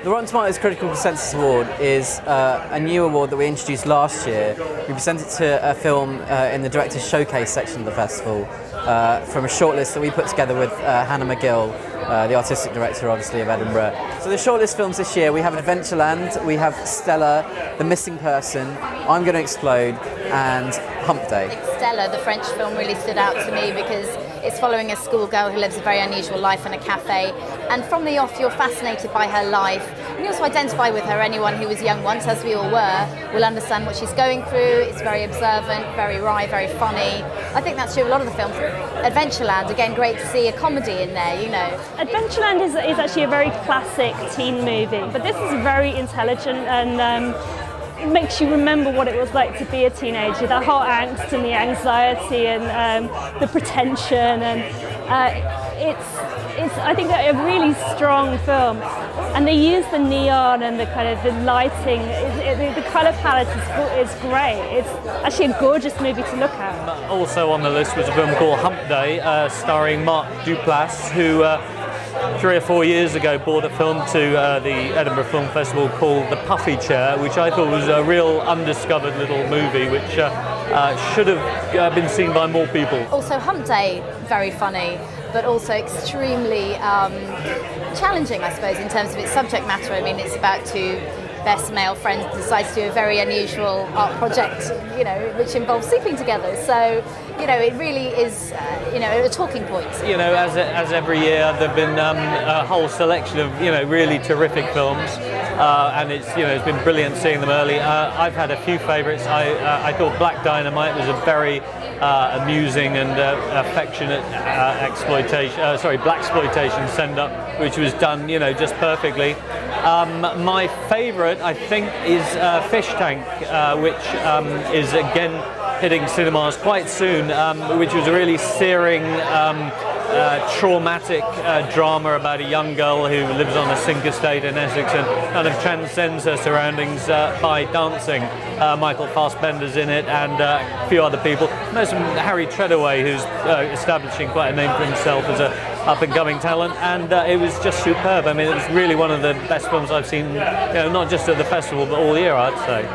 The Rotten Tomatoes Critical Consensus Award is a new award that we introduced last year. We presented it to a film in the Director's Showcase section of the festival from a shortlist that we put together with Hannah McGill, the artistic director, obviously, of Edinburgh. So the shortlist films this year, we have Adventureland, we have Stella, The Missing Person, I'm Gonna Explode, and Hump Day. Stella, the French film, really stood out to me because it's following a schoolgirl who lives a very unusual life in a cafe, and from the off you're fascinated by her life, and you also identify with her. Anyone who was young once, as we all were, will understand what she's going through. It's very observant, very wry, very funny. I think that's true of a lot of the films. Adventureland, again, great to see a comedy in there, you know. Adventureland is actually a very classic teen movie, but this is very intelligent and it makes you remember what it was like to be a teenager, the whole angst and the anxiety and the pretension, and it's I think a really strong film, and they use the neon and the kind of the lighting, the colour palette is great. It's actually a gorgeous movie to look at. Also on the list was a film called Hump Day, starring Mark Duplass, who 3 or 4 years ago brought a film to the Edinburgh Film Festival called The Puffy Chair, which I thought was a real undiscovered little movie which should have been seen by more people. Also Hump Day, very funny, but also extremely challenging, I suppose, in terms of its subject matter. I mean, it's about two best male friends decide to do a very unusual art project, you know, which involves sleeping together. So, you know, it really is, you know, a talking point. You know, as every year, there've been a whole selection of, you know, really terrific films, and it's been brilliant seeing them early. I've had a few favourites. I thought Black Dynamite was a very amusing and affectionate blaxploitation send-up, which was done, you know, just perfectly. My favourite, I think, is Fish Tank, which is again hitting cinemas quite soon, which was a really searing, traumatic drama about a young girl who lives on a sink estate in Essex and kind of transcends her surroundings by dancing. Michael Fassbender's in it, and a few other people. There's Harry Treadaway, who's establishing quite a name for himself as a up-and-coming talent, and it was just superb. I mean, it was really one of the best films I've seen, you know, not just at the festival, but all year, I'd say.